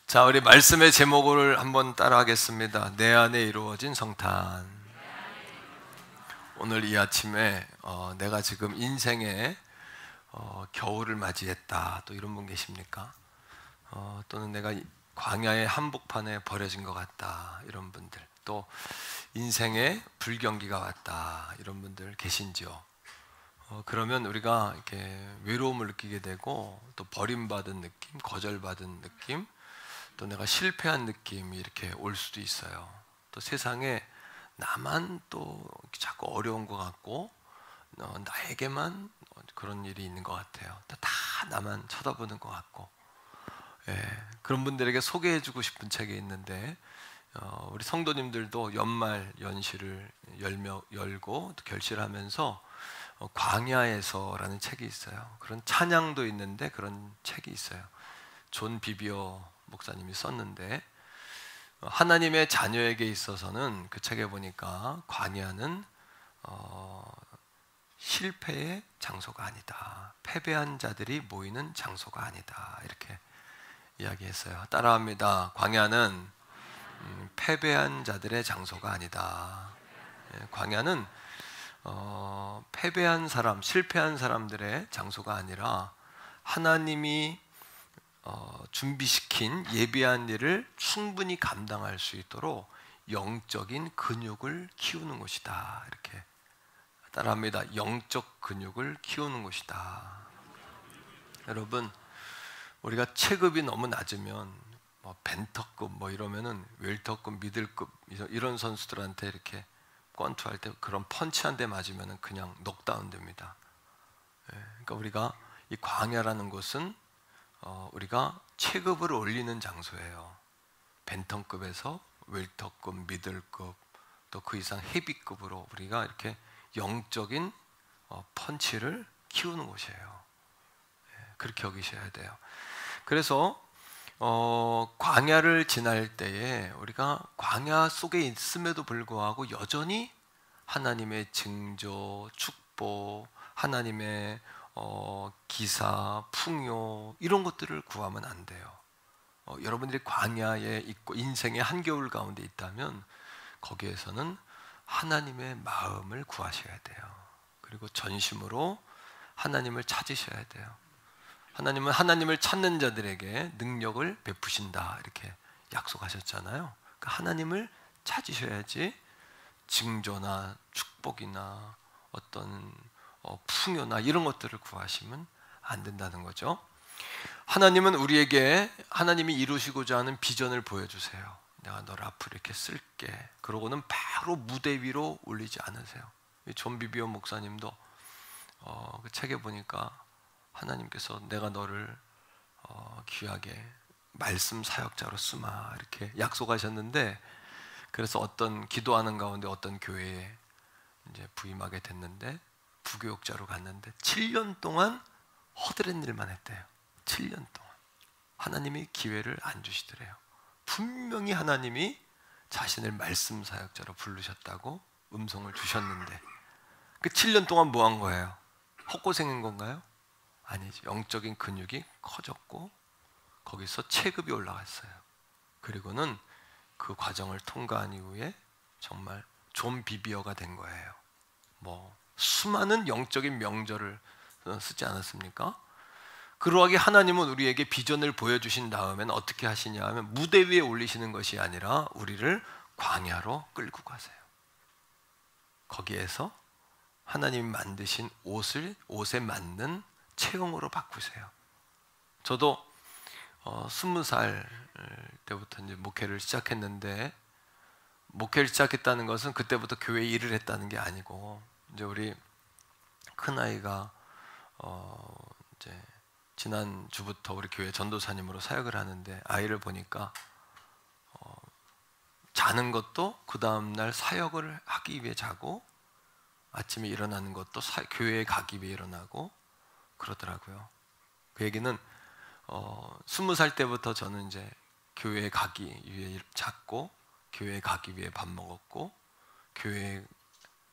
자, 우리 말씀의 제목을 한번 따라하겠습니다. 내 안에 이루어진 성탄. 오늘 이 아침에 내가 지금 인생에 겨울을 맞이했다, 또 이런 분 계십니까? 또는 내가 광야의 한복판에 버려진 것 같다, 이런 분들, 또 인생에 불경기가 왔다, 이런 분들 계신지요? 그러면 우리가 이렇게 외로움을 느끼게 되고, 또 버림받은 느낌, 거절받은 느낌, 또 내가 실패한 느낌이 이렇게 올 수도 있어요. 또 세상에 나만 또 자꾸 어려운 것 같고, 나에게만 그런 일이 있는 것 같아요. 다 나만 쳐다보는 것 같고, 그런 분들에게 소개해주고 싶은 책이 있는데, 우리 성도님들도 연말 연시를 열고 또 결실하면서 광야에서라는 책이 있어요. 그런 찬양도 있는데 그런 책이 있어요. 존 비비어 목사님이 썼는데, 하나님의 자녀에게 있어서는 그 책에 보니까 광야는 실패의 장소가 아니다, 패배한 자들이 모이는 장소가 아니다, 이렇게 이야기했어요. 따라합니다. 광야는 패배한 자들의 장소가 아니다. 광야는 패배한 사람, 실패한 사람들의 장소가 아니라 하나님이 준비시킨 예비한 일을 충분히 감당할 수 있도록 영적인 근육을 키우는 곳이다. 이렇게 따라합니다. 영적 근육을 키우는 곳이다. 여러분, 우리가 체급이 너무 낮으면 벤터급 이러면은 웰터급, 미들급 이런 선수들한테 이렇게 권투할 때 그런 펀치 한 대 맞으면은 그냥 녹다운 됩니다. 그러니까 우리가 이 광야라는 곳은 우리가 체급을 올리는 장소예요. 벤턴급에서 웰터급, 미들급, 또 그 이상 헤비급으로 우리가 이렇게 영적인 펀치를 키우는 곳이에요. 그렇게 여기셔야 돼요. 그래서 광야를 지날 때에 우리가 광야 속에 있음에도 불구하고 여전히 하나님의 징조, 축복, 하나님의 기사, 풍요 이런 것들을 구하면 안 돼요. 여러분들이 광야에 있고 인생의 한겨울 가운데 있다면 거기에서는 하나님의 마음을 구하셔야 돼요. 그리고 전심으로 하나님을 찾으셔야 돼요. 하나님은 하나님을 찾는 자들에게 능력을 베푸신다, 이렇게 약속하셨잖아요. 그러니까 하나님을 찾으셔야지 징조나 축복이나 어떤 풍요나 이런 것들을 구하시면 안 된다는 거죠. 하나님은 우리에게 하나님이 이루시고자 하는 비전을 보여주세요. 내가 너를 앞으로 이렇게 쓸게. 그러고는 바로 무대 위로 올리지 않으세요. 존 비비어 목사님도 그 책에 보니까 하나님께서 내가 너를 귀하게 말씀 사역자로 쓰마, 이렇게 약속하셨는데, 그래서 어떤 기도하는 가운데 어떤 교회에 이제 부임하게 됐는데, 부교육자로 갔는데 7년 동안 허드렛 일만 했대요. 7년 동안 하나님이 기회를 안 주시더래요. 분명히 하나님이 자신을 말씀 사역자로 부르셨다고 음성을 주셨는데, 그 7년 동안 뭐 한 거예요? 헛고생인 건가요? 아니죠. 영적인 근육이 커졌고 거기서 체급이 올라갔어요. 그리고는 그 과정을 통과한 이후에 정말 존 비비어가 된 거예요. 수많은 영적인 명절을 쓰지 않았습니까? 그러하게 하나님은 우리에게 비전을 보여주신 다음에는 어떻게 하시냐 하면 무대 위에 올리시는 것이 아니라 우리를 광야로 끌고 가세요. 거기에서 하나님이 만드신 옷에 맞는 체형으로 바꾸세요. 저도 20살 때부터 이제 목회를 시작했는데, 목회를 시작했다는 것은 그때부터 교회 일을 했다는 게 아니고, 이제 우리 큰 아이가 이제 지난 주부터 우리 교회 전도사님으로 사역을 하는데, 아이를 보니까 자는 것도 그 다음 날 사역을 하기 위해 자고, 아침에 일어나는 것도 교회에 가기 위해 일어나고 그러더라고요. 그 얘기는 20살 때부터 저는 이제 교회에 가기 위해 잤고, 교회에 가기 위해 밥 먹었고, 교회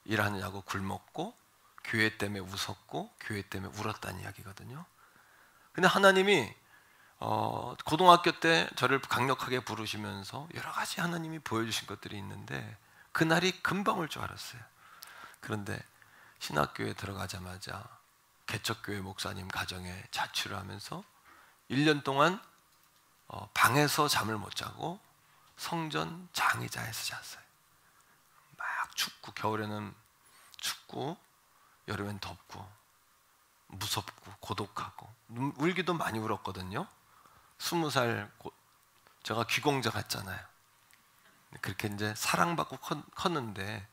일하느냐고 굶었고, 교회 때문에 웃었고, 교회 때문에 울었다는 이야기거든요. 근데 하나님이 고등학교 때 저를 강력하게 부르시면서 여러 가지 하나님이 보여주신 것들이 있는데 그날이 금방 올 줄 알았어요. 그런데 신학교에 들어가자마자 개척교회 목사님 가정에 자취를 하면서 1년 동안 방에서 잠을 못 자고 성전 장의자에서 잤어요. 막 춥고, 겨울에는 춥고 여름엔 덥고 무섭고 고독하고 울기도 많이 울었거든요. 20살 제가 귀공자 같잖아요. 그렇게 이제 사랑받고 컸는데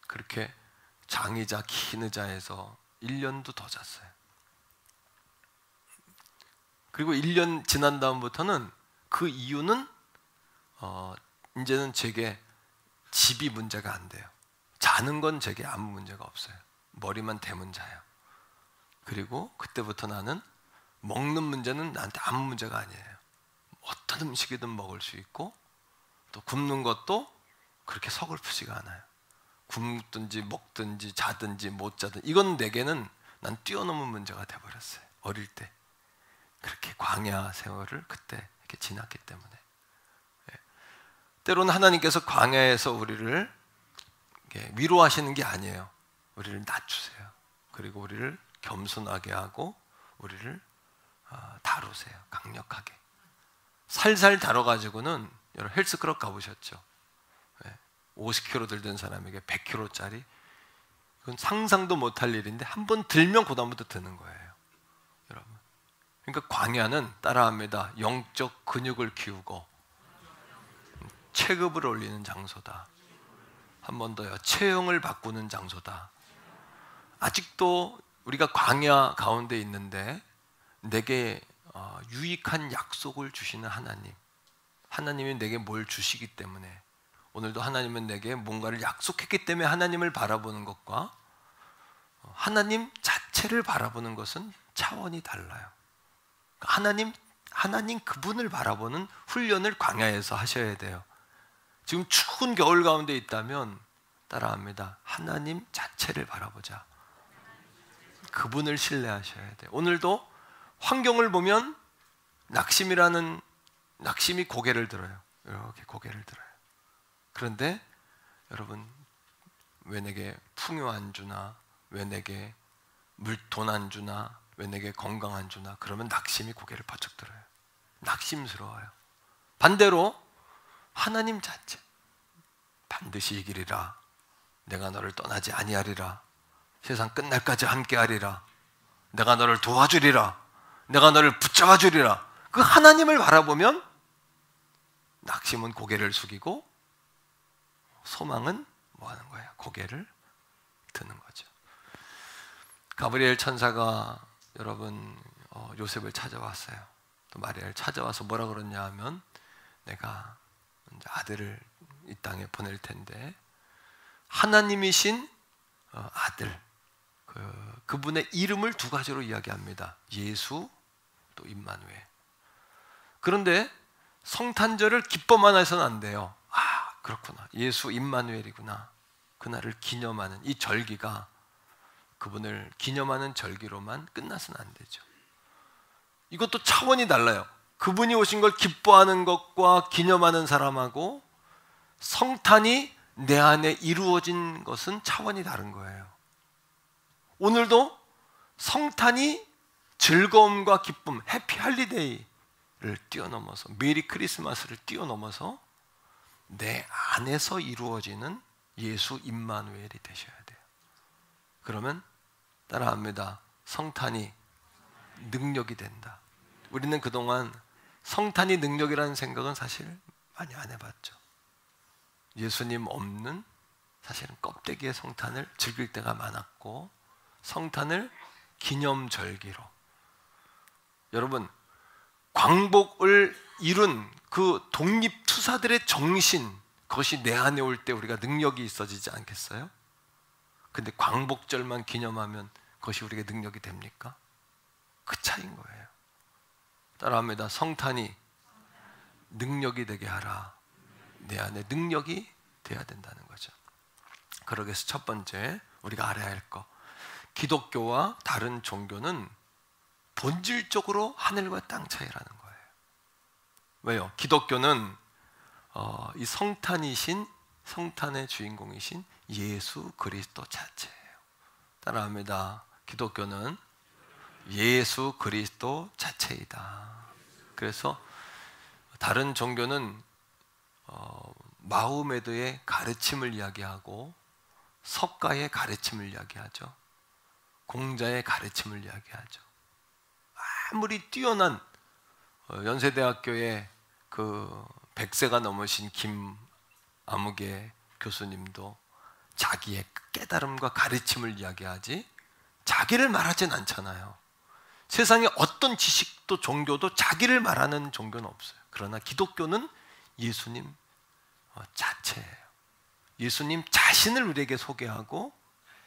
그렇게 장의자 긴 의자에서 1년도 더 잤어요. 그리고 1년 지난 다음부터는 그 이유는 이제는 제게 집이 문제가 안 돼요. 자는 건 제게 아무 문제가 없어요. 머리만 대면 자요. 그리고 그때부터 나는 먹는 문제는 나한테 아무 문제가 아니에요. 어떤 음식이든 먹을 수 있고 또 굶는 것도 그렇게 서글프지가 않아요. 굶든지 먹든지 자든지 못 자든 이건 내게는 난 뛰어넘은 문제가 돼버렸어요. 어릴 때 그렇게 광야 세월을 그때 이렇게 지났기 때문에. 때로는 하나님께서 광야에서 우리를 위로하시는 게 아니에요. 우리를 낮추세요. 그리고 우리를 겸손하게 하고 우리를 다루세요. 강력하게. 살살 다뤄가지고는 여러분 헬스클럽 가보셨죠? 50kg 들던 사람에게 100kg짜리 그건 상상도 못할 일인데 한 번 들면 그 다음부터 드는 거예요. 여러분. 그러니까 광야는 따라합니다. 영적 근육을 키우고 체급을 올리는 장소다. 한 번 더요. 체형을 바꾸는 장소다. 아직도 우리가 광야 가운데 있는데 내게 유익한 약속을 주시는 하나님, 하나님이 내게 뭘 주시기 때문에 오늘도 하나님은 내게 뭔가를 약속했기 때문에 하나님을 바라보는 것과 하나님 자체를 바라보는 것은 차원이 달라요. 하나님 그분을 바라보는 훈련을 광야에서 하셔야 돼요. 지금 추운 겨울 가운데 있다면 따라합니다. 하나님 자체를 바라보자. 그분을 신뢰하셔야 돼요. 오늘도 환경을 보면 낙심이 고개를 들어요. 이렇게 고개를 들어요. 그런데 여러분, 왜 내게 풍요 안 주나? 왜 내게 돈 안 주나? 왜 내게 건강 안 주나? 그러면 낙심이 고개를 바짝 들어요. 낙심스러워요. 반대로 하나님 자체, 반드시 이기리라. 내가 너를 떠나지 아니하리라. 세상 끝날까지 함께하리라. 내가 너를 도와주리라. 내가 너를 붙잡아 주리라. 그 하나님을 바라보면 낙심은 고개를 숙이고 소망은 뭐 하는 거예요? 고개를 드는 거죠. 가브리엘 천사가 여러분 요셉을 찾아왔어요. 또 마리아를 찾아와서 뭐라 그러냐 하면 내가 아들을 이 땅에 보낼 텐데 하나님이신 아들 그분의 이름을 두 가지로 이야기합니다. 예수 또 임마누엘. 그런데 성탄절을 기뻐만 해서는 안 돼요. 아 그렇구나. 예수 임마누엘이구나. 그날을 기념하는 이 절기가 그분을 기념하는 절기로만 끝나서는 안 되죠. 이것도 차원이 달라요. 그분이 오신 걸 기뻐하는 것과 기념하는 사람하고 성탄이 내 안에 이루어진 것은 차원이 다른 거예요. 오늘도 성탄이 즐거움과 기쁨, 해피 할리데이를 뛰어넘어서 메리 크리스마스를 뛰어넘어서 내 안에서 이루어지는 예수 임마누엘이 되셔야 돼요. 그러면 따라합니다. 성탄이 능력이 된다. 우리는 그동안 성탄이 능력이라는 생각은 사실 많이 안 해봤죠. 예수님 없는 사실은 껍데기의 성탄을 즐길 때가 많았고 성탄을 기념절기로 여러분 광복을 이룬 그 독립투사들의 정신 그것이 내 안에 올 때 우리가 능력이 있어지지 않겠어요? 근데 광복절만 기념하면 그것이 우리에게 능력이 됩니까? 그 차이인 거예요. 따라합니다. 성탄이 능력이 되게 하라. 내 안에 능력이 돼야 된다는 거죠. 그러기 위해서 첫 번째 우리가 알아야 할 것, 기독교와 다른 종교는 본질적으로 하늘과 땅 차이라는 거예요. 왜요? 기독교는 이 성탄의 주인공이신 예수 그리스도 자체예요. 따라합니다. 기독교는 예수 그리스도 자체이다. 그래서 다른 종교는 마호메드의 가르침을 이야기하고 석가의 가르침을 이야기하죠. 공자의 가르침을 이야기하죠. 아무리 뛰어난 연세대학교의 그 100세가 넘으신 김아무개 교수님도 자기의 깨달음과 가르침을 이야기하지 자기를 말하진 않잖아요. 세상에 어떤 지식도 종교도 자기를 말하는 종교는 없어요. 그러나 기독교는 예수님 자체예요. 예수님 자신을 우리에게 소개하고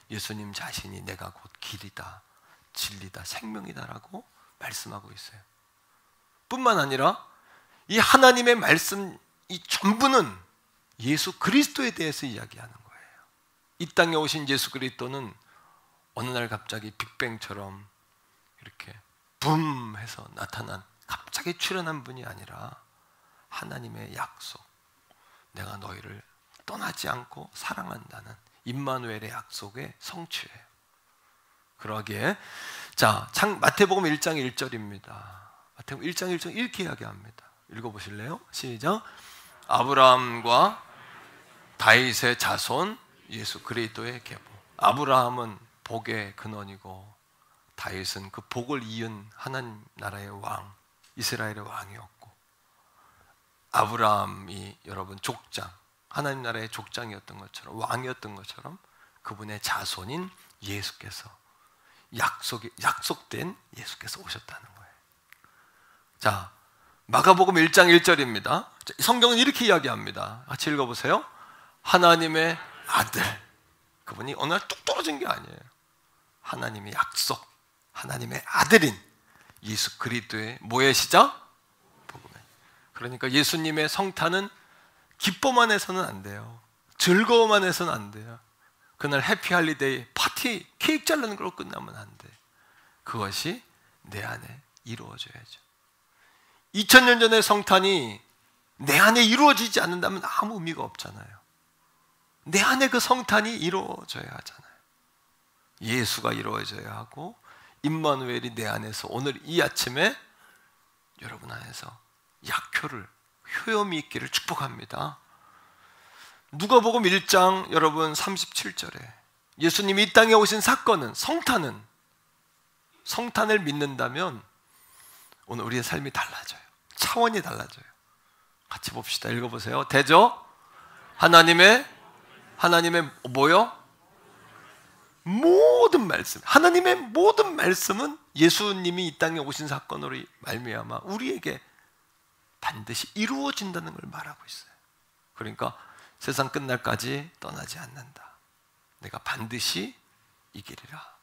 예수님 자신이 내가 곧 길이다, 진리다, 생명이다라고 말씀하고 있어요. 뿐만 아니라 이 하나님의 말씀 이 전부는 예수 그리스도에 대해서 이야기하는 거예요. 이 땅에 오신 예수 그리스도는 어느 날 갑자기 빅뱅처럼 이렇게 붐 해서 나타난 갑자기 출현한 분이 아니라 하나님의 약속, 내가 너희를 떠나지 않고 사랑한다는 임마누엘의 약속의 성취예요. 그러기에 자, 마태복음 1장 1절입니다. 마태복음 1장 1절 이렇게 이야기합니다. 읽어보실래요? 시작. 아브라함과 다윗의 자손 예수 그리스도의 계보. 아브라함은 복의 근원이고 다윗은 그 복을 이은 하나님 나라의 왕, 이스라엘의 왕이었고, 아브라함이 여러분 족장, 하나님 나라의 족장이었던 것처럼, 왕이었던 것처럼 그분의 자손인 예수께서 약속된 예수께서 오셨다는 거예요. 자, 마가복음 1장 1절입니다. 성경은 이렇게 이야기합니다. 같이 읽어보세요. 하나님의 아들, 그분이 어느 날 뚝 떨어진 게 아니에요. 하나님의 약속, 하나님의 아들인 예수 그리스도의 뭐의 시작? 복음의. 그러니까 예수님의 성탄은 기뻐만 해서는 안 돼요. 즐거워만 해서는 안 돼요. 그날 해피할리데이 파티 케이크 자르는 걸로 끝나면 안 돼. 그것이 내 안에 이루어져야죠. 2000년 전의 성탄이 내 안에 이루어지지 않는다면 아무 의미가 없잖아요. 내 안에 그 성탄이 이루어져야 하잖아요. 예수가 이루어져야 하고 임마누엘이 내 안에서 오늘 이 아침에 여러분 안에서 약효를 효염이 있기를 축복합니다. 누가복음 1장 여러분 37절에 예수님이 이 땅에 오신 사건은 성탄을 믿는다면 오늘 우리의 삶이 달라져요. 차원이 달라져요. 같이 봅시다. 읽어보세요. 대저 하나님의 뭐요? 모든 말씀, 하나님의 모든 말씀은 예수님이 이 땅에 오신 사건으로 말미암아 우리에게 반드시 이루어진다는 걸 말하고 있어요. 그러니까 세상 끝날까지 떠나지 않는다. 내가 반드시 이기리라.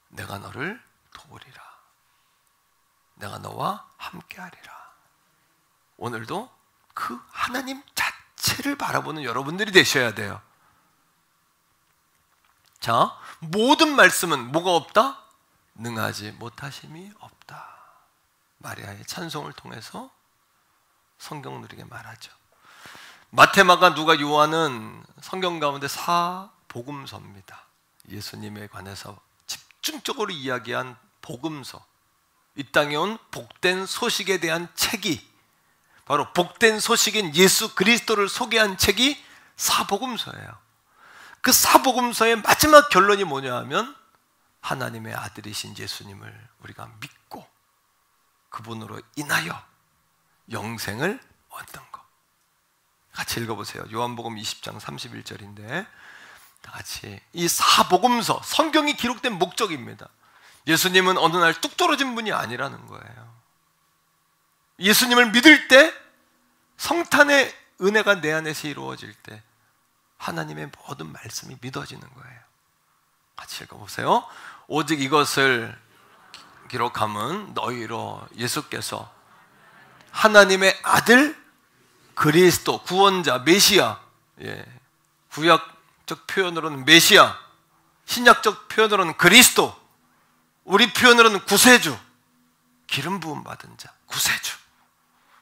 내가 너를 도우리라. 내가 너와 함께하리라. 오늘도 그 하나님 자체를 바라보는 여러분들이 되셔야 돼요. 자, 모든 말씀은 뭐가 없다? 능하지 못하심이 없다. 마리아의 찬송을 통해서 성경은 우리에게 말하죠. 마태, 마가, 누가, 요한은 성경 가운데 사복음서입니다. 예수님에 관해서 집중적으로 이야기한 복음서, 이 땅에 온 복된 소식에 대한 책이 바로 복된 소식인 예수 그리스도를 소개한 책이 사복음서예요. 그 사복음서의 마지막 결론이 뭐냐 하면 하나님의 아들이신 예수님을 우리가 믿고 그분으로 인하여 영생을 얻는 것. 같이 읽어보세요. 요한복음 20장 31절인데 다 같이 이 사복음서, 성경이 기록된 목적입니다. 예수님은 어느 날 뚝 떨어진 분이 아니라는 거예요. 예수님을 믿을 때 성탄의 은혜가 내 안에서 이루어질 때 하나님의 모든 말씀이 믿어지는 거예요. 같이 읽어보세요. 오직 이것을 기록함은 너희로 예수께서 하나님의 아들 그리스도, 구원자, 메시아, 구약적 표현으로는 메시아, 신약적 표현으로는 그리스도, 우리 표현으로는 구세주, 기름 부음 받은 자, 구세주.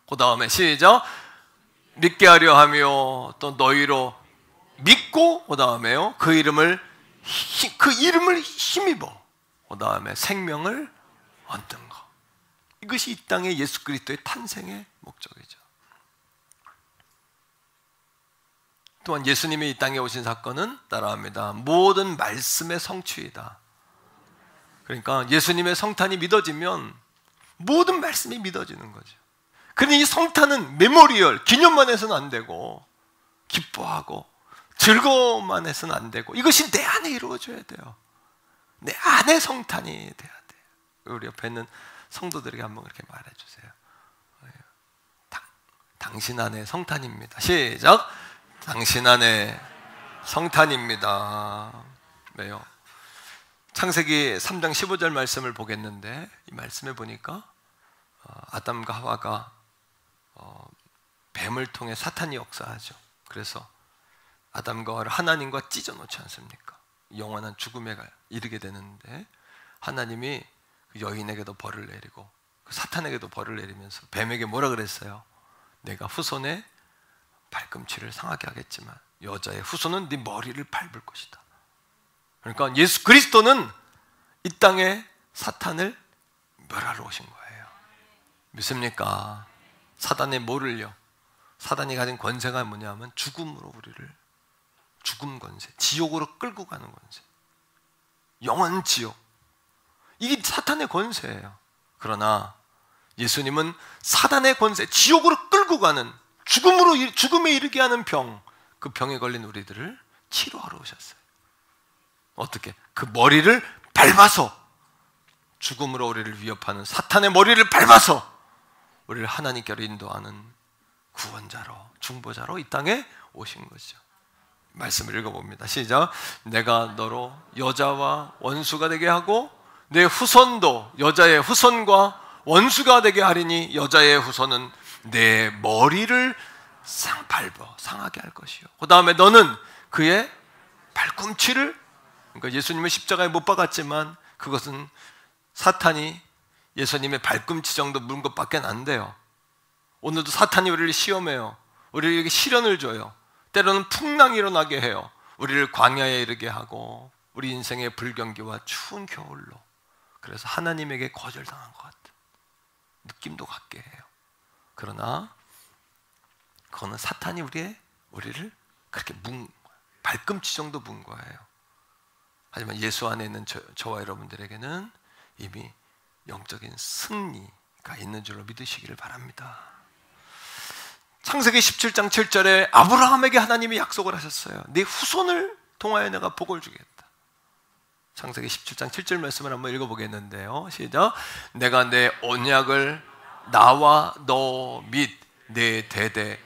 그 다음에 시작. 믿게 하려 하며 또 너희로 믿고, 그 다음에요, 그 이름을 힘입어, 그 다음에 생명을 얻는 것. 이것이 이 땅의 예수 그리스도의 탄생의 목적이죠. 또한 예수님이 이 땅에 오신 사건은 따라합니다. 모든 말씀의 성취이다. 그러니까 예수님의 성탄이 믿어지면 모든 말씀이 믿어지는 거죠. 그런데 이 성탄은 메모리얼, 기념만 해서는 안 되고, 기뻐하고 즐거움만 해서는 안 되고, 이것이 내 안에 이루어져야 돼요. 내 안에 성탄이 돼야 돼요. 우리 옆에 있는 성도들에게 한번 그렇게 말해주세요. 당신 안에 성탄입니다. 시작. 당신 안에 성탄입니다. 왜요? 창세기 3장 15절 말씀을 보겠는데, 이 말씀에 보니까 아담과 하와가 뱀을 통해 사탄이 역사하죠. 그래서 아담과 하와를 하나님과 찢어놓지 않습니까? 영원한 죽음에 이르게 되는데, 하나님이 그 여인에게도 벌을 내리고 그 사탄에게도 벌을 내리면서 뱀에게 뭐라 그랬어요? 내가 후손의 발꿈치를 상하게 하겠지만 여자의 후손은 네 머리를 밟을 것이다. 그러니까 예수 그리스도는 이 땅에 사탄을 멸하러 오신 거예요. 믿습니까? 사단의 뭐를요? 사단이 가진 권세가 뭐냐면 죽음으로 우리를, 죽음 권세, 지옥으로 끌고 가는 권세, 영원 지옥. 이게 사탄의 권세예요. 그러나 예수님은 사단의 권세, 지옥으로 끌고 가는, 죽음에 이르게 하는 병, 그 병에 걸린 우리들을 치료하러 오셨어요. 어떻게? 그 머리를 밟아서, 죽음으로 우리를 위협하는 사탄의 머리를 밟아서 우리를 하나님께로 인도하는 구원자로, 중보자로 이 땅에 오신 거죠. 말씀을 읽어봅니다. 시작. 내가 너로 여자와 원수가 되게 하고 내 후손도 여자의 후손과 원수가 되게 하리니 여자의 후손은 내 머리를 상하게 할 것이요. 그 다음에 너는 그의 발꿈치를, 그러니까 예수님은 십자가에 못 박았지만 그것은 사탄이 예수님의 발꿈치 정도 문 것밖에 안 돼요. 오늘도 사탄이 우리를 시험해요. 우리에게 시련을 줘요. 때로는 풍랑이 일어나게 해요. 우리를 광야에 이르게 하고 우리 인생의 불경기와 추운 겨울로, 그래서 하나님에게 거절당한 것 같은 느낌도 갖게 해요. 그러나 그거는 사탄이 우리를 그렇게 발꿈치 정도 문 거예요. 하지만 예수 안에 있는 저와 여러분들에게는 이미 영적인 승리가 있는 줄로 믿으시기를 바랍니다. 창세기 17장 7절에 아브라함에게 하나님이 약속을 하셨어요. 네 후손을 통하여 내가 복을 주겠다. 창세기 17장 7절 말씀을 한번 읽어보겠는데요. 시작. 내가 내 언약을 나와 너 및 내 대대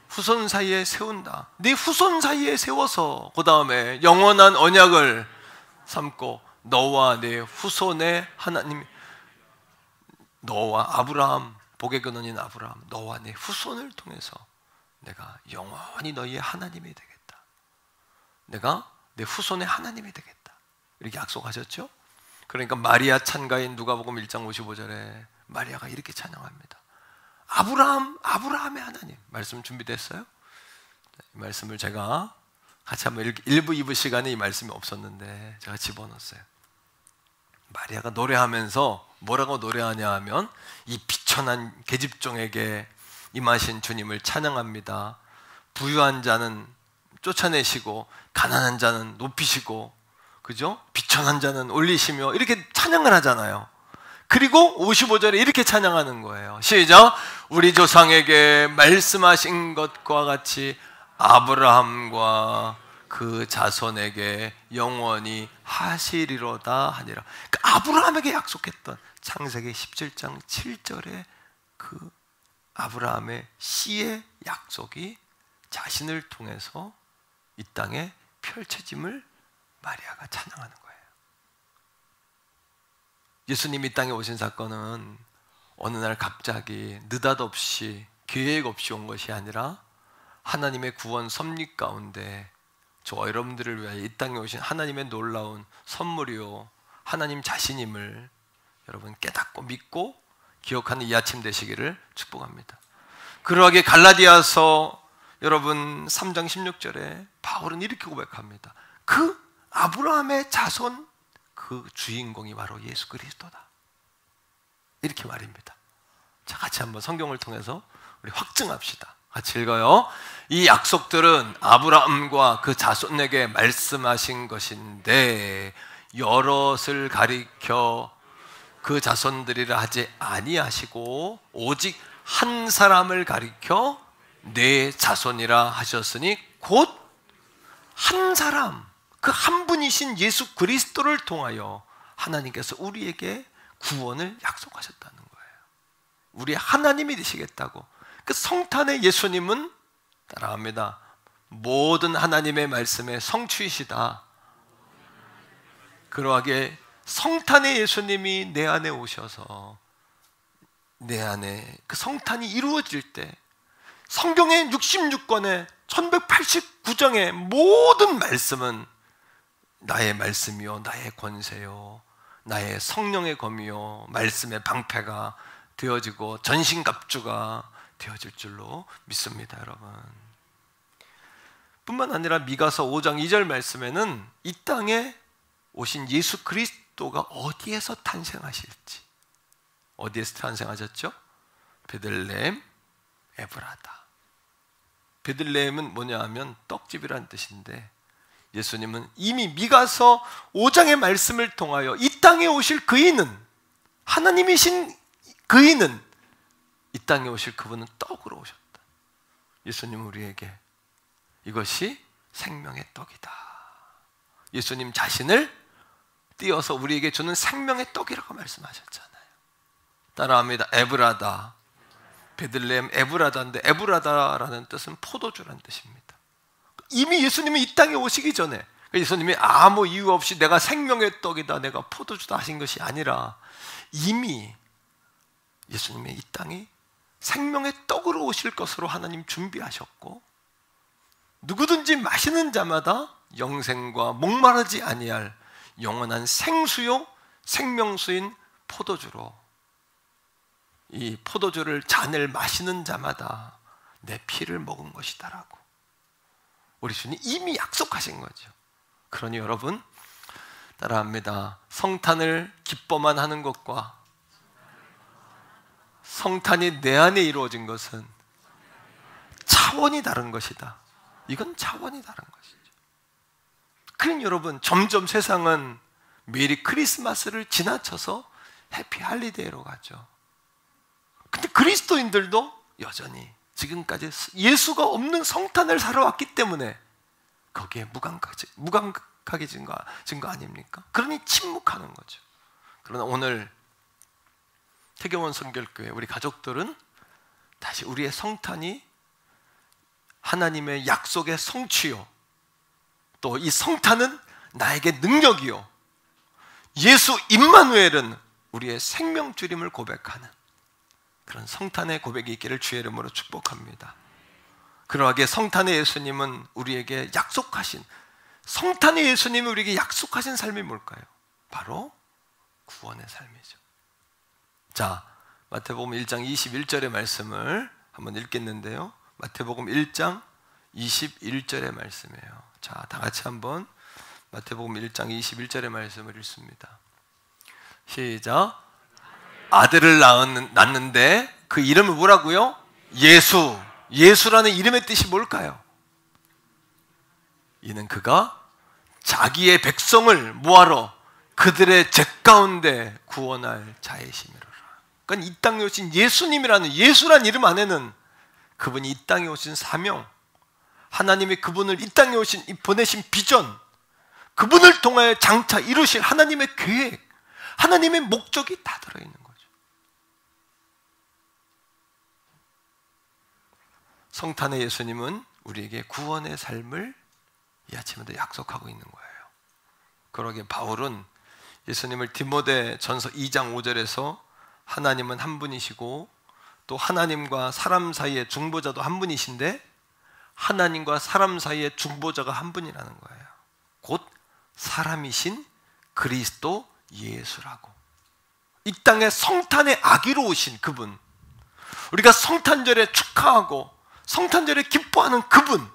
후손 사이에 세운다. 네 후손 사이에 세워서 그 다음에 영원한 언약을 삼고 너와 내 후손의 하나님, 너와 아브라함, 복의 근원인 아브라함, 너와 내 후손을 통해서 내가 영원히 너희의 하나님이 되겠다. 내가 내 후손의 하나님이 되겠다. 이렇게 약속하셨죠? 그러니까 마리아 찬가인 누가복음 1장 55절에 마리아가 이렇게 찬양합니다. 아브라함의 하나님. 말씀 준비됐어요? 이 말씀을 제가 같이 한번 1부, 2부 시간에 이 말씀이 없었는데 제가 집어넣었어요. 마리아가 노래하면서 뭐라고 노래하냐 하면 이 비천한 계집종에게 임하신 주님을 찬양합니다. 부유한 자는 쫓아내시고 가난한 자는 높이시고, 그죠? 비천한 자는 올리시며 이렇게 찬양을 하잖아요. 그리고 55절에 이렇게 찬양하는 거예요. 시작. 우리 조상에게 말씀하신 것과 같이 아브라함과 그 자손에게 영원히 하시리로다 하니라. 그러니까 아브라함에게 약속했던 창세기 17장 7절의 그 아브라함의 씨의 약속이 자신을 통해서 이 땅에 펼쳐짐을 마리아가 찬양하는 거예요. 예수님이 이 땅에 오신 사건은 어느 날 갑자기 느닷없이 계획 없이 온 것이 아니라 하나님의 구원 섭리 가운데 저와 여러분들을 위하여 이 땅에 오신 하나님의 놀라운 선물이요 하나님 자신임을 여러분 깨닫고 믿고 기억하는 이 아침 되시기를 축복합니다. 그러하게 갈라디아서 여러분 3장 16절에 바울은 이렇게 고백합니다. 그 아브라함의 자손 그 주인공이 바로 예수 그리스도다. 이렇게 말입니다. 자, 같이 한번 성경을 통해서 우리 확증합시다. 같이 읽어요. 이 약속들은 아브라함과 그 자손에게 말씀하신 것인데 여럿을 가리켜 그 자손들이라 하지 아니하시고 오직 한 사람을 가리켜 내 자손이라 하셨으니 곧 한 사람, 그 한 분이신 예수 그리스도를 통하여 하나님께서 우리에게 구원을 약속하셨다는 거예요. 우리 하나님이 되시겠다고. 그 성탄의 예수님은 따라합니다. 모든 하나님의 말씀의 성취이시다. 그러하게 성탄의 예수님이 내 안에 오셔서 내 안에 그 성탄이 이루어질 때 성경의 66권의 1189장의 모든 말씀은 나의 말씀이요 나의 권세요 나의 성령의 검이요 말씀의 방패가 되어지고 전신갑주가 되어질 줄로 믿습니다. 여러분, 뿐만 아니라 미가서 5장 2절 말씀에는 이 땅에 오신 예수 그리스도가 어디에서 탄생하실지, 어디에서 탄생하셨죠? 베들레헴 에브라다. 베들레헴은 뭐냐 하면 떡집이라는 뜻인데, 예수님은 이미 미가서 5장의 말씀을 통하여 이 땅에 오실 그이는, 하나님이신 그이는, 이 땅에 오실 그분은 떡으로 오셨다. 예수님은 우리에게 이것이 생명의 떡이다. 예수님 자신을 띄어서 우리에게 주는 생명의 떡이라고 말씀하셨잖아요. 따라합니다. 에브라다. 베들레헴 에브라다인데, 에브라다라는 뜻은 포도주라는 뜻입니다. 이미 예수님이 이 땅에 오시기 전에 예수님이 아무 이유 없이 내가 생명의 떡이다, 내가 포도주다 하신 것이 아니라 이미 예수님이 이 땅이 생명의 떡으로 오실 것으로 하나님 준비하셨고, 누구든지 마시는 자마다 영생과 목마르지 아니할 영원한 생수요 생명수인 포도주로, 이 포도주를 잔을 마시는 자마다 내 피를 먹은 것이다라고 우리 주님 이미 약속하신 거죠. 그러니 여러분 따라합니다. 성탄을 기뻐만 하는 것과 성탄이 내 안에 이루어진 것은 차원이 다른 것이다. 이건 차원이 다른 것이죠. 그러니 여러분, 점점 세상은 메리 크리스마스를 지나쳐서 해피 할리데이로 가죠. 근데 그리스도인들도 여전히 지금까지 예수가 없는 성탄을 살아왔기 때문에 거기에 무감각해진 거 아닙니까? 그러니 침묵하는 거죠. 그러나 오늘 태경원 성결교회 우리 가족들은 다시 우리의 성탄이 하나님의 약속의 성취요, 또 이 성탄은 나에게 능력이요, 예수 임마누엘은 우리의 생명줄임을 고백하는 그런 성탄의 고백이 있기를 주의 이름으로 축복합니다. 그러하게 성탄의 예수님은 우리에게 약속하신, 성탄의 예수님이 우리에게 약속하신 삶이 뭘까요? 바로 구원의 삶이죠. 자, 마태복음 1장 21절의 말씀을 한번 읽겠는데요. 마태복음 1장 21절의 말씀이에요. 자, 다 같이 한번 마태복음 1장 21절의 말씀을 읽습니다. 시작. 아들을 낳았는데 그 이름은 뭐라고요? 예수. 예수라는 이름의 뜻이 뭘까요? 이는 그가 자기의 백성을 뭐하러? 그들의 죄 가운데 구원할 자이심이로라. 그러니까 이 땅에 오신 예수님이라는, 예수라는 이름 안에는 그분이 이 땅에 오신 사명, 하나님이 그분을 이 땅에 보내신 비전, 그분을 통하여 장차 이루실 하나님의 계획, 하나님의 목적이 다 들어있는 거죠. 성탄의 예수님은 우리에게 구원의 삶을 이 아침에도 약속하고 있는 거예요. 그러기에 바울은 예수님을 디모데 전서 2장 5절에서 하나님은 한 분이시고 또 하나님과 사람 사이의 중보자도 한 분이신데 하나님과 사람 사이의 중보자가 한 분이라는 거예요. 곧 사람이신 그리스도 예수라고 이 땅에 성탄의 아기로 오신 그분, 우리가 성탄절에 축하하고 성탄절에 기뻐하는 그분,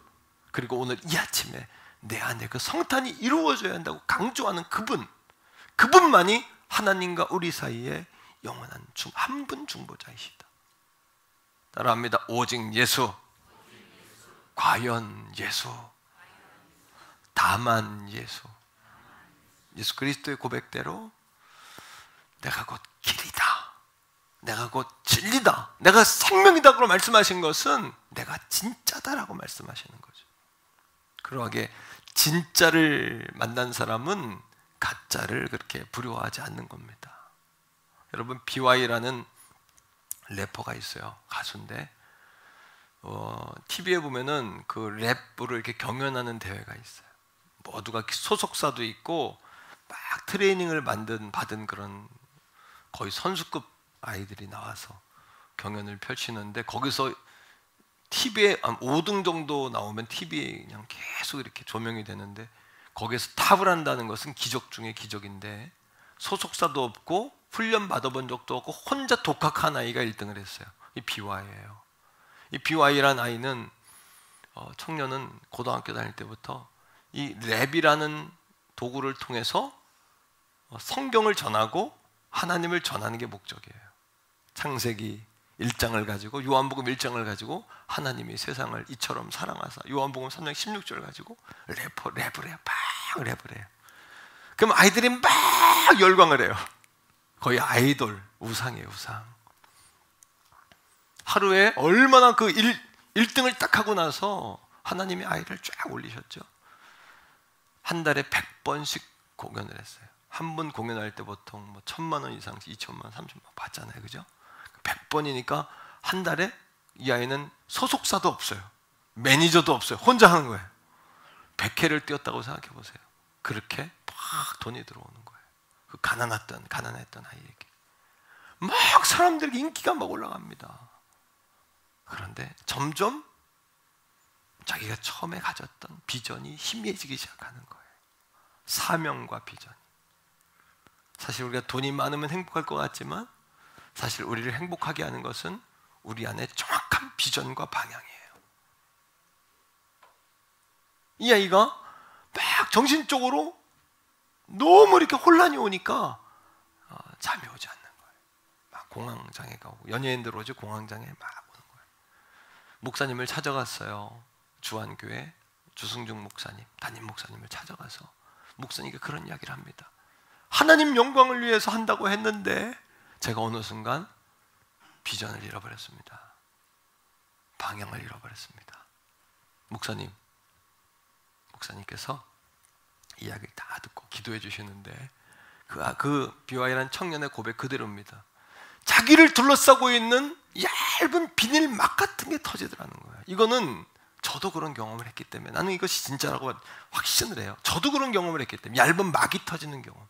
그리고 오늘 이 아침에 내 안에 그 성탄이 이루어져야 한다고 강조하는 그분, 그분만이 하나님과 우리 사이에 영원한 한 분 중보자이시다. 따라합니다. 오직 예수, 과연 예수, 다만 예수. 예수 그리스도의 고백대로 내가 곧 길이다, 내가 곧 진리다, 내가 생명이다 라고 말씀하신 것은 내가 진짜다라고 말씀하시는 거죠. 그러하게 진짜를 만난 사람은 가짜를 그렇게 부러워하지 않는 겁니다. 여러분, BY라는 래퍼가 있어요. 가수인데 TV에 보면은 그 랩으로 이렇게 경연하는 대회가 있어요. 모두가 소속사도 있고 막 트레이닝을 받은 그런 거의 선수급 아이들이 나와서 경연을 펼치는데, 거기서 TV에 한 5등 정도 나오면 TV에 그냥 계속 이렇게 조명이 되는데, 거기에서 탑을 한다는 것은 기적 중에 기적인데, 소속사도 없고 훈련 받아본 적도 없고 혼자 독학한 아이가 1등을 했어요. 이 BY예요. 이 BY라는 아이는 청년은 고등학교 다닐 때부터 이 랩이라는 도구를 통해서 성경을 전하고 하나님을 전하는 게 목적이에요. 창세기 1장을 가지고, 요한복음 1장을 가지고 하나님이 세상을 이처럼 사랑하사, 요한복음 3장 16절을 가지고 랩을 해요. 막 랩을 해요. 그럼 아이들이 막 열광을 해요. 거의 아이돌, 우상이에요, 우상. 하루에 얼마나 그 1등을 딱 하고 나서 하나님이 아이를 쫙 올리셨죠. 한 달에 100번씩 공연을 했어요. 한 번 공연할 때 보통 뭐 1,000만 원 이상씩, 2,000만 원, 3,000만 원 받잖아요, 그죠? 100번이니까 한 달에 이 아이는 소속사도 없어요, 매니저도 없어요, 혼자 하는 거예요. 100회를 뛰었다고 생각해 보세요. 그렇게 막 돈이 들어오는 거예요. 그 가난했던 아이에게 막 사람들에게 인기가 막 올라갑니다. 그런데 점점 자기가 처음에 가졌던 비전이 희미해지기 시작하는 거예요. 사명과 비전이. 사실 우리가 돈이 많으면 행복할 것 같지만, 사실 우리를 행복하게 하는 것은 우리 안에 정확한 비전과 방향이에요. 이 아이가 막 정신적으로 너무 이렇게 혼란이 오니까 잠이 오지 않는 거예요. 막 공황장애 가고, 연예인들 오지 공황장애 막 오는 거예요. 목사님을 찾아갔어요. 주한교회 주승중 목사님, 담임 목사님을 찾아가서 목사님께 그런 이야기를 합니다. 하나님 영광을 위해서 한다고 했는데 제가 어느 순간 비전을 잃어버렸습니다. 방향을 잃어버렸습니다. 목사님께서 이야기를 다 듣고 기도해 주시는데, 그 BY라는 청년의 고백 그대로입니다. 자기를 둘러싸고 있는 얇은 비닐막 같은 게 터지더라는 거예요. 이거는 저도 그런 경험을 했기 때문에, 나는 이것이 진짜라고 확신을 해요. 저도 그런 경험을 했기 때문에. 얇은 막이 터지는 경험.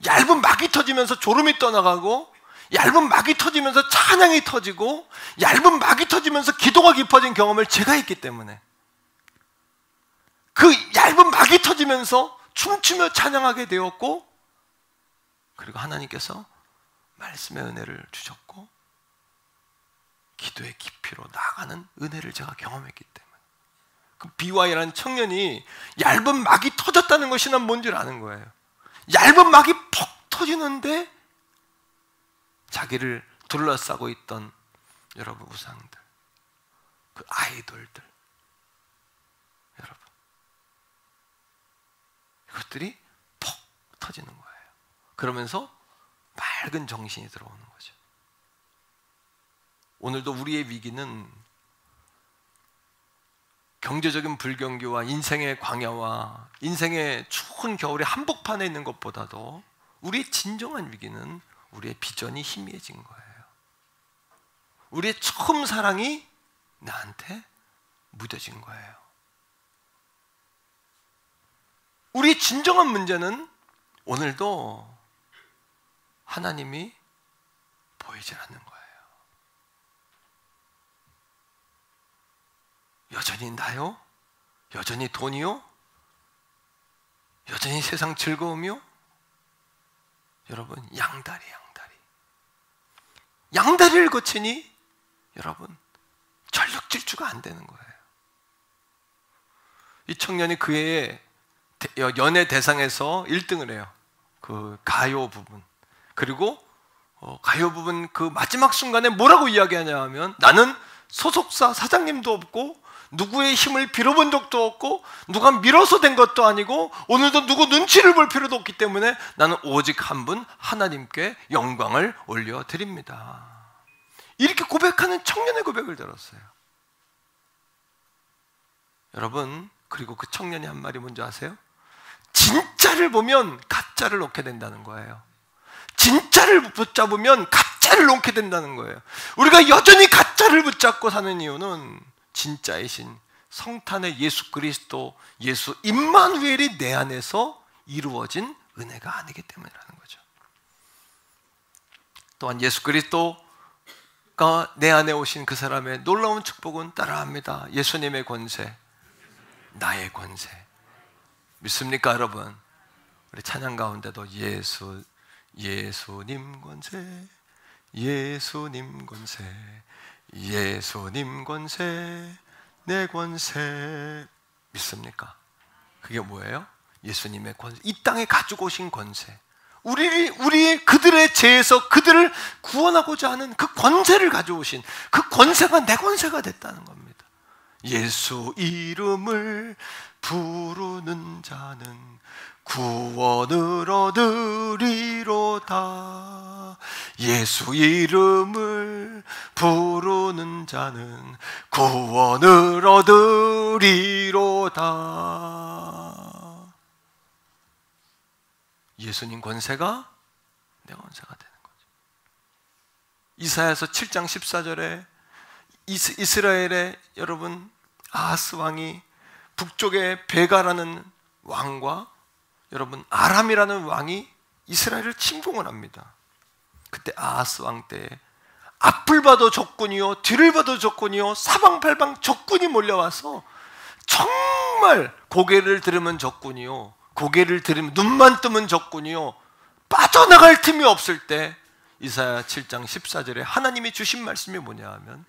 얇은 막이 터지면서 졸음이 떠나가고, 얇은 막이 터지면서 찬양이 터지고, 얇은 막이 터지면서 기도가 깊어진 경험을 제가 했기 때문에, 그 얇은 막이 터지면서 춤추며 찬양하게 되었고, 그리고 하나님께서 말씀의 은혜를 주셨고, 기도의 깊이로 나아가는 은혜를 제가 경험했기 때문에, 그 BY라는 청년이 얇은 막이 터졌다는 것이 난 뭔지 아는 거예요. 얇은 막이 퍽 터지는데 자기를 둘러싸고 있던 여러분 우상들, 그 아이돌들, 여러분, 이것들이 퍽 터지는 거예요. 그러면서 맑은 정신이 들어오는 거죠. 오늘도 우리의 위기는 경제적인 불경기와 인생의 광야와 인생의 추운 겨울의 한복판에 있는 것보다도 우리의 진정한 위기는 우리의 비전이 희미해진 거예요. 우리의 처음 사랑이 나한테 무뎌진 거예요. 우리의 진정한 문제는 오늘도 하나님이 보이질 않는 거예요. 여전히 나요? 여전히 돈이요? 여전히 세상 즐거움이요? 여러분, 양다리를 거치니 여러분 전력 질주가 안 되는 거예요. 이 청년이 그 해에 연예 대상에서 1등을 해요. 그 가요 부분. 그리고 가요 부분 그 마지막 순간에 뭐라고 이야기하냐 하면, 나는 소속사 사장님도 없고 누구의 힘을 빌어본 적도 없고 누가 밀어서 된 것도 아니고 오늘도 누구 눈치를 볼 필요도 없기 때문에 나는 오직 한 분 하나님께 영광을 올려드립니다. 이렇게 고백하는 청년의 고백을 들었어요. 여러분, 그리고 그 청년이 한 말이 뭔지 아세요? 진짜를 보면 가짜를 놓게 된다는 거예요. 진짜를 붙잡으면 가짜를 놓게 된다는 거예요. 우리가 여전히 가짜를 붙잡고 사는 이유는 진짜이신 성탄의 예수 그리스도, 예수 임마누엘이 내 안에서 이루어진 은혜가 아니기 때문이라는 거죠. 또한 예수 그리스도가 내 안에 오신 그 사람의 놀라운 축복은 따라합니다. 예수님의 권세, 나의 권세. 믿습니까, 여러분? 우리 찬양 가운데도 예수님 권세, 예수님 권세, 예수님 권세, 내 권세. 믿습니까? 그게 뭐예요? 예수님의 권세, 이 땅에 가지고 오신 권세. 우리 그들의 죄에서 그들을 구원하고자 하는 그 권세를 가져오신 그 권세가 내 권세가 됐다는 겁니다. 예수 이름을 부르는 자는 구원을 얻으리로다. 예수 이름을 부르는 자는 구원을 얻으리로다. 예수님 권세가 내 권세가 되는 거죠. 이사야서 7장 14절에 이스라엘의 여러분 아하스 왕이 북쪽의 베가라는 왕과 여러분 아람이라는 왕이 이스라엘을 침공을 합니다. 그때 아하스 왕 때에 앞을 봐도 적군이요 뒤를 봐도 적군이요 사방팔방 적군이 몰려와서 정말 고개를 들으면 적군이요 고개를 들으면 눈만 뜨면 적군이요 빠져나갈 틈이 없을 때 이사야 7장 14절에 하나님이 주신 말씀이 뭐냐 하면,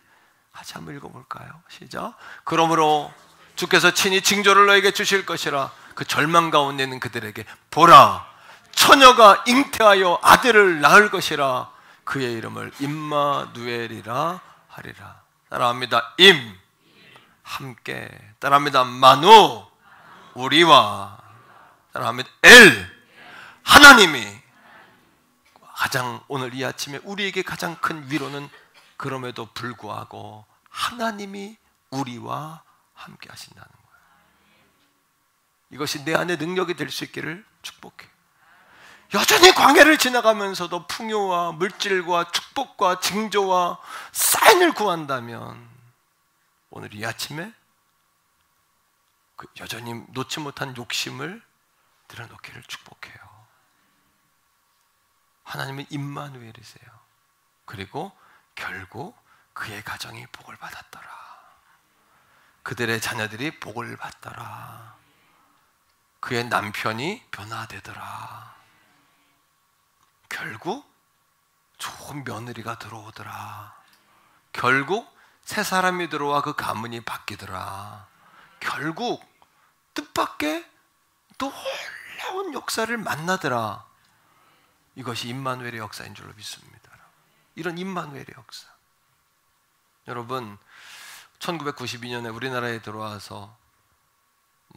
같이 한번 읽어볼까요? 시작. 그러므로 주께서 친히 징조를 너에게 주실 것이라. 그 절망 가운데 있는 그들에게 보라, 처녀가 잉태하여 아들을 낳을 것이라. 그의 이름을 임마누엘이라 하리라. 따라합니다. 함께. 따라합니다. 만우, 우리와. 따라합니다. 하나님이. 가장 오늘 이 아침에 우리에게 가장 큰 위로는 그럼에도 불구하고 하나님이 우리와 함께 하신다는 거예요. 이것이 내 안에 능력이 될 수 있기를 축복해. 여전히 광야를 지나가면서도 풍요와 물질과 축복과 징조와 사인을 구한다면 오늘 이 아침에 그 여전히 놓지 못한 욕심을 들여놓기를 축복해요. 하나님은 임마누엘이세요. 그리고 결국 그의 가정이 복을 받았더라. 그들의 자녀들이 복을 받더라. 그의 남편이 변화되더라. 결국 좋은 며느리가 들어오더라. 결국 새 사람이 들어와 그 가문이 바뀌더라. 결국 뜻밖의 또 놀라운 역사를 만나더라. 이것이 임마누엘의 역사인 줄로 믿습니다. 이런 임마누엘의 역사. 여러분, 1992년에 우리나라에 들어와서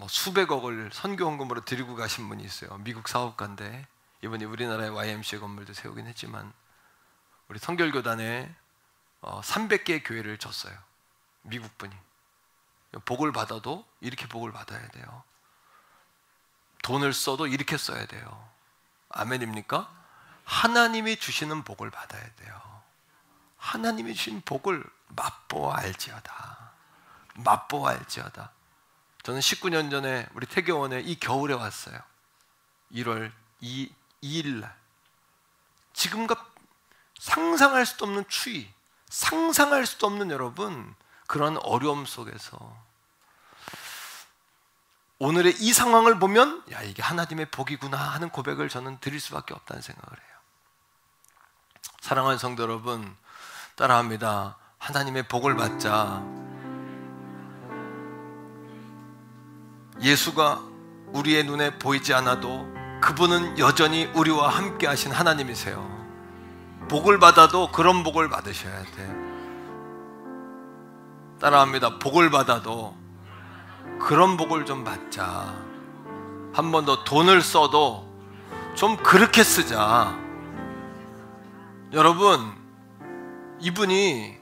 수백억을 선교헌금으로 드리고 가신 분이 있어요. 미국 사업가인데 이번에 우리나라에 YMCA 건물도 세우긴 했지만 우리 성결교단에 300개의 교회를 줬어요. 미국 분이. 복을 받아도 이렇게 복을 받아야 돼요. 돈을 써도 이렇게 써야 돼요. 아멘입니까? 하나님이 주시는 복을 받아야 돼요. 하나님이 주신 복을 맛보아 알지어다. 맛보아 알지어다. 저는 19년 전에 우리 태교원에 이 겨울에 왔어요. 1월 2일 날. 지금과 상상할 수도 없는 추위, 상상할 수도 없는 여러분 그런 어려움 속에서 오늘의 이 상황을 보면 야 이게 하나님의 복이구나 하는 고백을 저는 드릴 수밖에 없다는 생각을 해요. 사랑하는 성도 여러분, 따라합니다. 하나님의 복을 받자. 예수가 우리의 눈에 보이지 않아도 그분은 여전히 우리와 함께 하신 하나님이세요. 복을 받아도 그런 복을 받으셔야 돼. 따라합니다. 복을 받아도 그런 복을 좀 받자. 한 번 더 돈을 써도 좀 그렇게 쓰자. 여러분, 이분이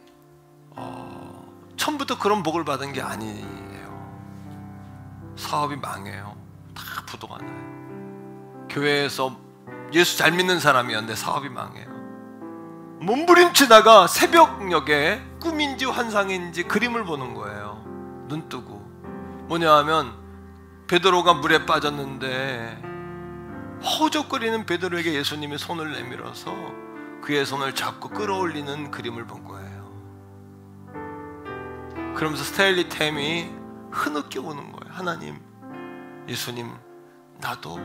처음부터 그런 복을 받은 게 아니에요. 사업이 망해요. 다 부도가 나요. 교회에서 예수 잘 믿는 사람이었는데 사업이 망해요. 몸부림치다가 새벽녘에 꿈인지 환상인지 그림을 보는 거예요. 눈 뜨고. 뭐냐 하면 베드로가 물에 빠졌는데 허우적거리는 베드로에게 예수님이 손을 내밀어서 그의 손을 잡고 끌어올리는 그림을 본 거예요. 그러면서 스테일리 템이 흐느껴 오는 거예요. 하나님, 예수님, 나도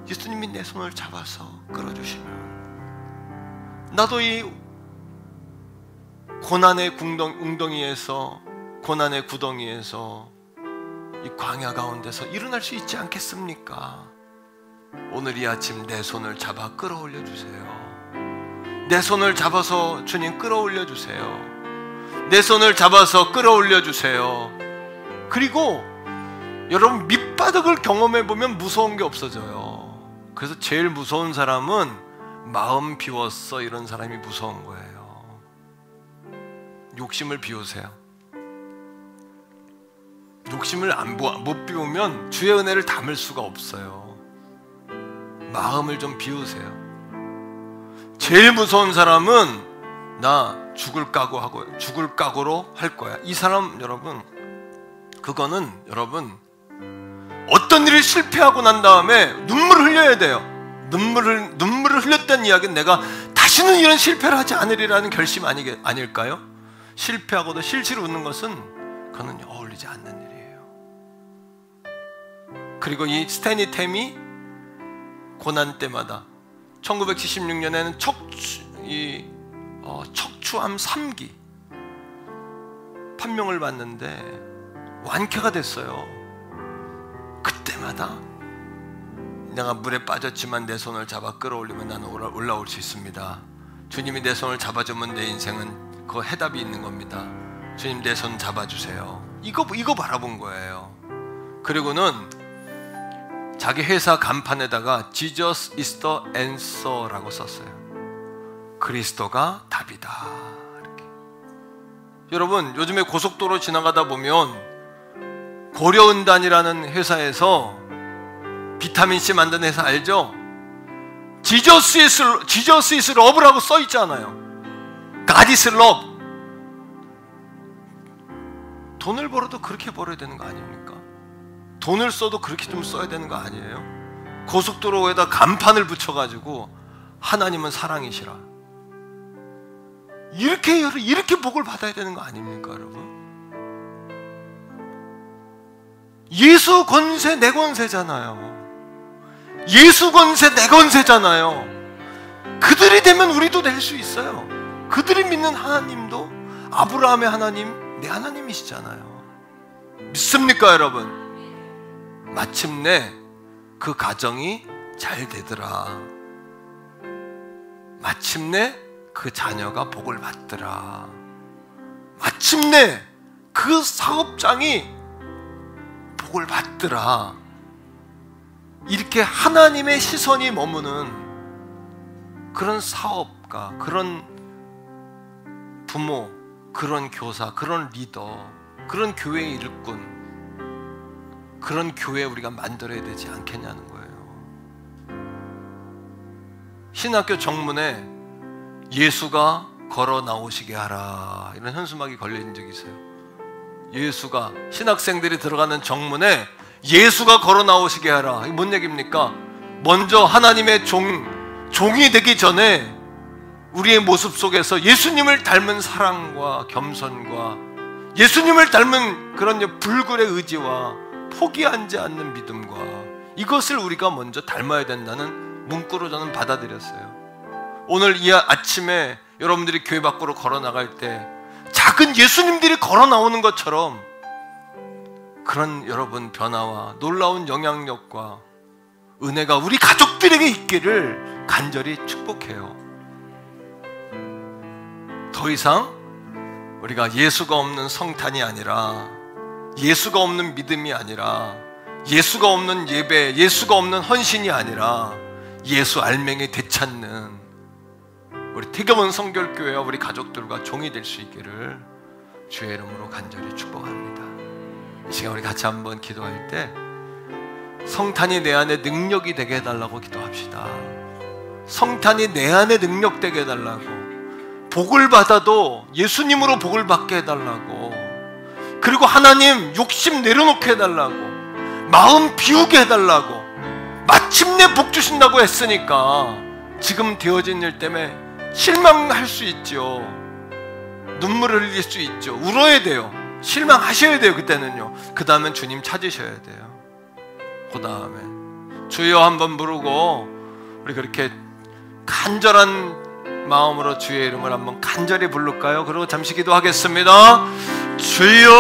예수님이 내 손을 잡아서 끌어주시면 나도 이 고난의 웅덩이에서, 고난의 구덩이에서, 이 광야 가운데서 일어날 수 있지 않겠습니까? 오늘 이 아침 내 손을 잡아 끌어올려 주세요. 내 손을 잡아서 주님 끌어올려 주세요. 내 손을 잡아서 끌어올려 주세요. 그리고 여러분, 밑바닥을 경험해 보면 무서운 게 없어져요. 그래서 제일 무서운 사람은 마음 비웠어, 이런 사람이 무서운 거예요. 욕심을 비우세요. 욕심을 못 비우면 주의 은혜를 담을 수가 없어요. 마음을 좀 비우세요. 제일 무서운 사람은 나 죽을 각오로 할 거야. 이 사람, 여러분, 그거는 여러분 어떤 일을 실패하고 난 다음에 눈물을 흘려야 돼요. 눈물을 흘렸다는 이야기는 내가 다시는 이런 실패를 하지 않으리라는 결심 아닐까요? 실패하고도 실실 웃는 것은 그거는 어울리지 않는 일이에요. 그리고 이 스탠리 템이 고난 때마다 1976년에는 척추암 3기 판명을 받는데 완쾌가 됐어요. 그때마다 내가 물에 빠졌지만 내 손을 잡아 끌어올리면 나는 올라올 수 있습니다. 주님이 내 손을 잡아주면 내 인생은 그 해답이 있는 겁니다. 주님, 내 손 잡아주세요. 이거 바라본 거예요. 그리고는 자기 회사 간판에다가 Jesus is the answer라고 썼어요. 그리스도가 답이다. 이렇게. 여러분, 요즘에 고속도로 지나가다 보면 고려은단이라는 회사에서 비타민C 만드는 회사 알죠? Jesus is love라고 써 있잖아요. God is love. 돈을 벌어도 그렇게 벌어야 되는 거 아닙니까? 돈을 써도 그렇게 좀 써야 되는 거 아니에요? 고속도로에다 간판을 붙여가지고 하나님은 사랑이시라. 이렇게 복을 받아야 되는 거 아닙니까, 여러분? 예수 권세 내 권세잖아요. 예수 권세 내 권세잖아요. 그들이 되면 우리도 될 수 있어요. 그들이 믿는 하나님도 아브라함의 하나님, 내 하나님이시잖아요. 믿습니까, 여러분? 마침내 그 가정이 잘 되더라. 마침내 그 자녀가 복을 받더라. 마침내 그 사업장이 복을 받더라. 이렇게 하나님의 시선이 머무는 그런 사업가, 그런 부모, 그런 교사, 그런 리더, 그런 교회의 일꾼, 그런 교회 우리가 만들어야 되지 않겠냐는 거예요. 신학교 정문에 예수가 걸어 나오시게 하라, 이런 현수막이 걸린 적이 있어요. 예수가, 신학생들이 들어가는 정문에 예수가 걸어 나오시게 하라. 이게 뭔 얘기입니까? 먼저 하나님의 종이 되기 전에 우리의 모습 속에서 예수님을 닮은 사랑과 겸손과 예수님을 닮은 그런 불굴의 의지와 포기하지 않는 믿음과 이것을 우리가 먼저 닮아야 된다는 문구로 저는 받아들였어요. 오늘 이 아침에 여러분들이 교회 밖으로 걸어 나갈 때 작은 예수님들이 걸어 나오는 것처럼 그런 여러분 변화와 놀라운 영향력과 은혜가 우리 가족들에게 있기를 간절히 축복해요. 더 이상 우리가 예수가 없는 성탄이 아니라, 예수가 없는 믿음이 아니라, 예수가 없는 예배, 예수가 없는 헌신이 아니라 예수 알맹이 되찾는 우리 태교문 성결교회와 우리 가족들과 종이 될 수 있기를 주의 이름으로 간절히 축복합니다. 이 시간 우리 같이 한번 기도할 때 성탄이 내 안에 능력이 되게 해달라고 기도합시다. 성탄이 내 안에 능력 되게 해달라고, 복을 받아도 예수님으로 복을 받게 해달라고, 그리고 하나님 욕심 내려놓게 해달라고, 마음 비우게 해달라고, 마침내 복 주신다고 했으니까 지금 되어진 일 때문에 실망할 수 있죠. 눈물을 흘릴 수 있죠. 울어야 돼요. 실망하셔야 돼요. 그때는요. 그 다음엔 주님 찾으셔야 돼요. 그 다음에 주여 한번 부르고 우리 그렇게 간절한 마음으로 주의 이름을 한번 간절히 부를까요? 그리고 잠시 기도하겠습니다. 주여